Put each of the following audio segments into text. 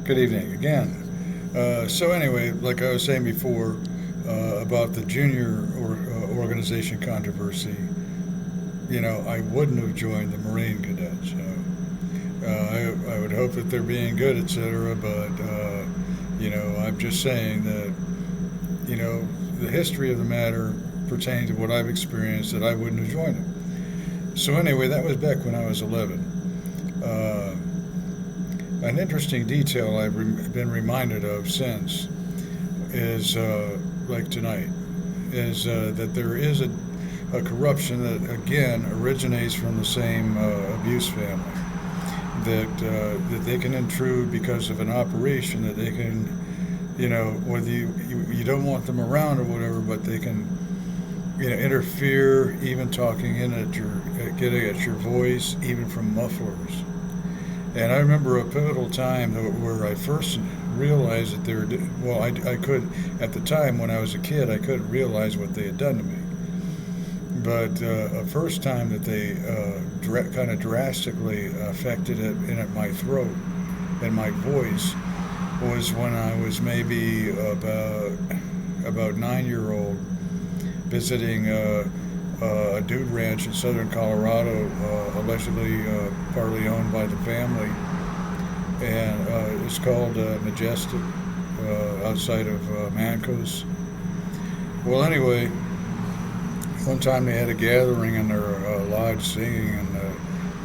Good evening again. So anyway, like I was saying before about the junior organization controversy, I wouldn't have joined the Marine Cadets. I would hope that they're being good, etc. But I'm just saying that the history of the matter pertains to what I've experienced that I wouldn't have joined them. So anyway, that was back when I was 11. An interesting detail I've been reminded of since is, like tonight, is that there is a corruption that again originates from the same abuse family. That they can intrude because of an operation that they can, whether you don't want them around or whatever, but they can, interfere, even talking in at getting at your voice, even from mufflers. And I remember a pivotal time where I first realized that they were, I could, at the time when I was a kid, I couldn't realize what they had done to me. But a first time that they kind of drastically affected it in at my throat and my voice was when I was maybe about 9-year-old visiting a dude ranch in southern Colorado, allegedly partly owned by the family, and it's called Majestic, outside of Mancos. Well, anyway, one time they had a gathering in their lodge singing, and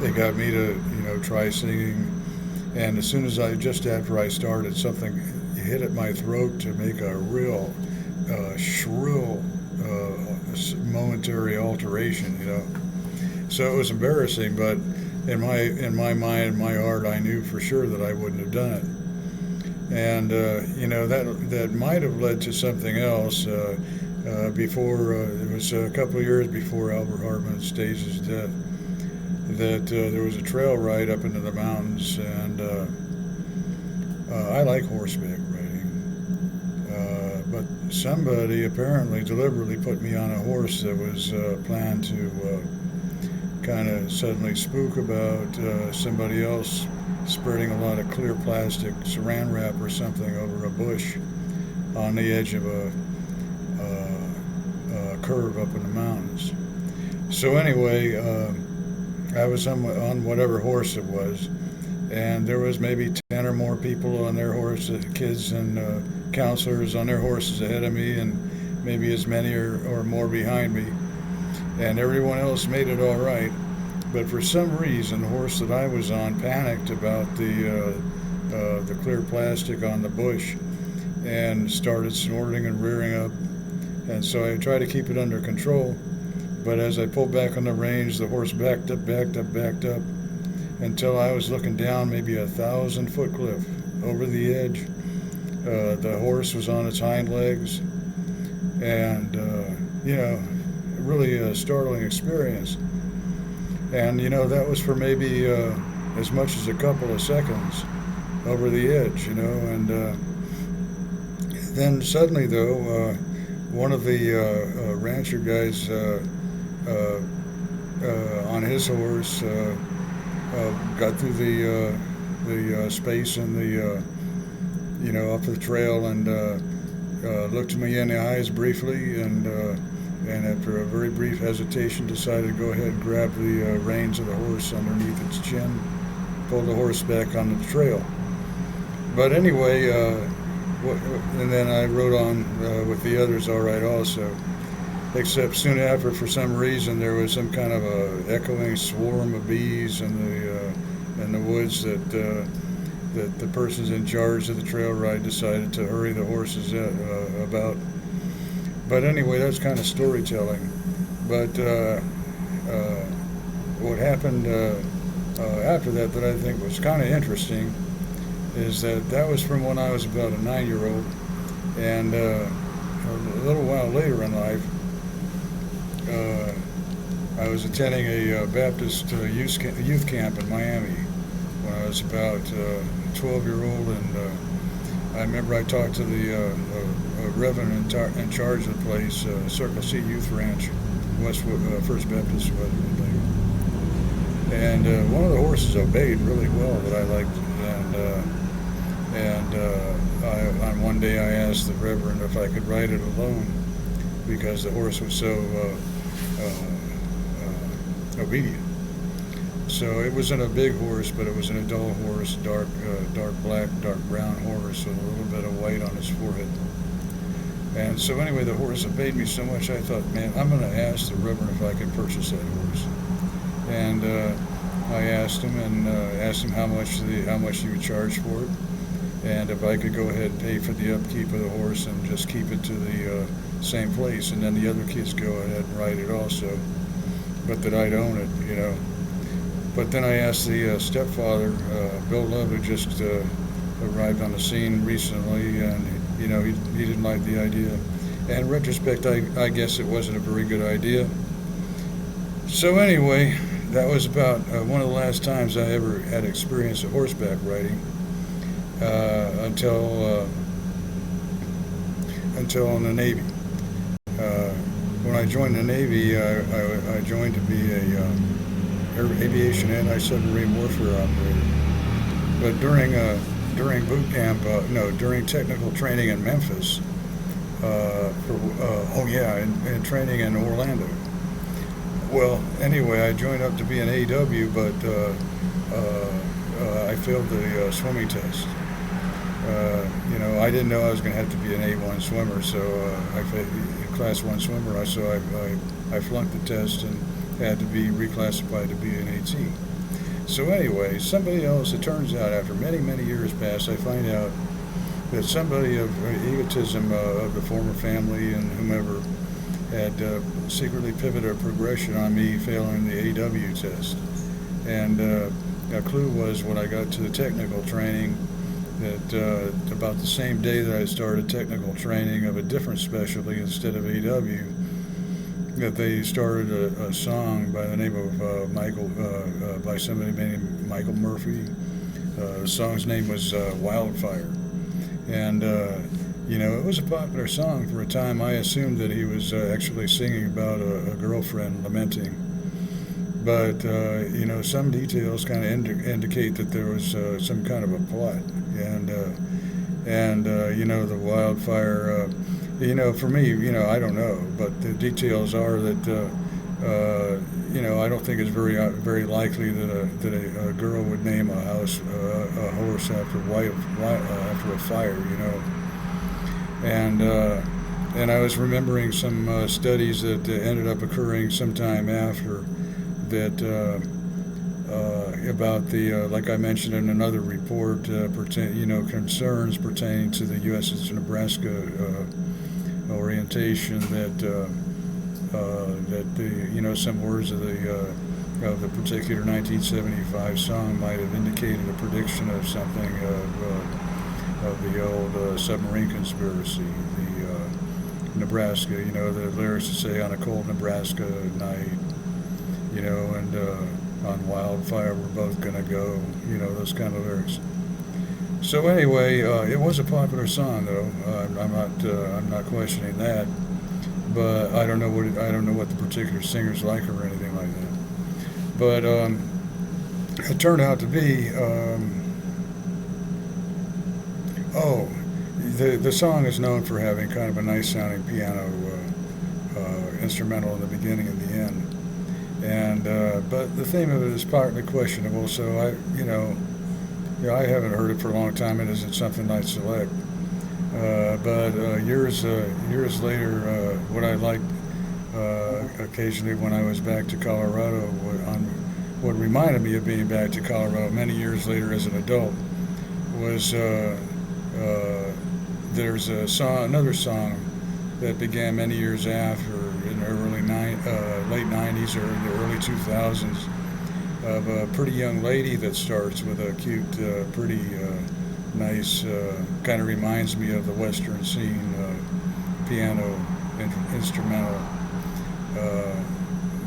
they got me to, try singing. And as soon as just after I started, something hit at my throat to make a real shrill momentary alteration, So it was embarrassing, but in my mind, my heart, I knew for sure that I wouldn't have done it. And that might have led to something else. Before it was a couple of years before Albert Hartman staged his death, that there was a trail ride up into the mountains, and I like horseback riding, but somebody apparently deliberately put me on a horse that was planned to kind of suddenly spook about somebody else spreading a lot of clear plastic saran wrap or something over a bush on the edge of a curve up in the mountains. So anyway, I was on whatever horse it was, and there was maybe 10 or more people on their horses, kids and counselors on their horses ahead of me, and maybe as many or more behind me, and everyone else made it all right. But for some reason, the horse that I was on panicked about the clear plastic on the bush and started snorting and rearing up. And so I tried to keep it under control, but as I pulled back on the reins, the horse backed up, until I was looking down maybe 1,000-foot cliff over the edge. The horse was on its hind legs, and really a startling experience. And that was for maybe as much as a couple of seconds over the edge, and then suddenly though. One of the rancher guys on his horse got through the space in the up the trail and looked me in the eyes briefly, and after a very brief hesitation decided to go ahead and grab the reins of the horse underneath its chin, pull the horse back onto the trail. But anyway, and then I rode on with the others all right also, except soon after, for some reason, there was some kind of a echoing swarm of bees in the woods that the persons in charge of the trail ride decided to hurry the horses about. But anyway, that's kind of storytelling. But what happened after that I think was kind of interesting is that was from when I was about a 9-year-old, and a little while later in life, I was attending a Baptist youth camp in Miami when I was about 12-year-old, and I remember I talked to the reverend in charge of the place, Circle C Youth Ranch, Westwood, First Baptist, and one of the horses obeyed really well that I liked, and one day I asked the Reverend if I could ride it alone because the horse was so obedient. So it wasn't a big horse, but it was an adult horse, dark black, dark brown horse with a little bit of white on his forehead. And so anyway, the horse obeyed me so much, I thought, man, I'm going to ask the Reverend if I could purchase that horse. And I asked him how much he would charge for it, and if I could go ahead and pay for the upkeep of the horse and just keep it to the same place, and then the other kids go ahead and ride it also, but that I'd own it. But then I asked the stepfather, Bill Love, who just arrived on the scene recently, and he didn't like the idea. And in retrospect, I guess it wasn't a very good idea. So anyway, that was about one of the last times I ever had experience of horseback riding until in the Navy. When I joined the Navy, I joined to be a aviation anti-submarine warfare operator. But during boot camp, during technical training in Memphis, and training in Orlando. Well, anyway, I joined up to be an AW, but I failed the swimming test. I didn't know I was going to have to be an A1 swimmer, so Class 1 swimmer. So I flunked the test and had to be reclassified to be an AT. So anyway, somebody else, it turns out after many, many years pass, I find out that somebody of egotism of the former family and whomever had secretly pivoted a progression on me failing the AW test. And a clue was when I got to the technical training that about the same day that I started technical training of a different specialty instead of AW, that they started a song by the name of by somebody named Michael Murphy. The song's name was Wildfire. And, it was a popular song for a time. I assumed that he was actually singing about a girlfriend lamenting. But, some details kind of indicate that there was some kind of a plot. And the Wildfire, for me, I don't know. But the details are that, I don't think it's very likely that a girl would name a horse after a fire, And I was remembering some studies that ended up occurring sometime after that about the, like I mentioned in another report, concerns pertaining to the U.S. Nebraska orientation that some words of the particular 1975 song might have indicated a prediction of something of the old submarine conspiracy, the Nebraska. The lyrics to say on a cold Nebraska night, and on Wildfire we're both gonna go, those kind of lyrics. So anyway, it was a popular song, though. I'm not questioning that, but I don't know what the particular singer's like or anything like that. But it turned out to be the song is known for having kind of a nice sounding piano instrumental in the beginning and the end, and but the theme of it is partly questionable. So I haven't heard it for a long time. It isn't something I select. But years later, what I liked occasionally when I was back to Colorado, what reminded me of being back to Colorado many years later as an adult, was there's another song that began many years after, in the late 90s or in the early 2000s, of a pretty young lady that starts with a cute, pretty nice, kind of reminds me of the Western scene, piano instrumental.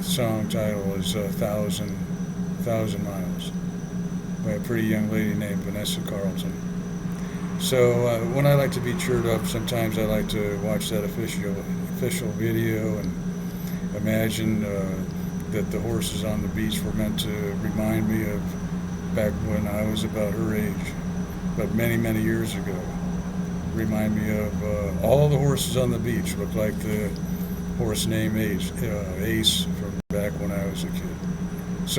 Song title is Thousand Miles, by a pretty young lady named Vanessa Carlton. So when I like to be cheered up, sometimes I like to watch that official video and imagine that the horses on the beach were meant to remind me of back when I was about her age, but many, many years ago. remind me of all the horses on the beach look like the horse named Ace from back when I was a kid.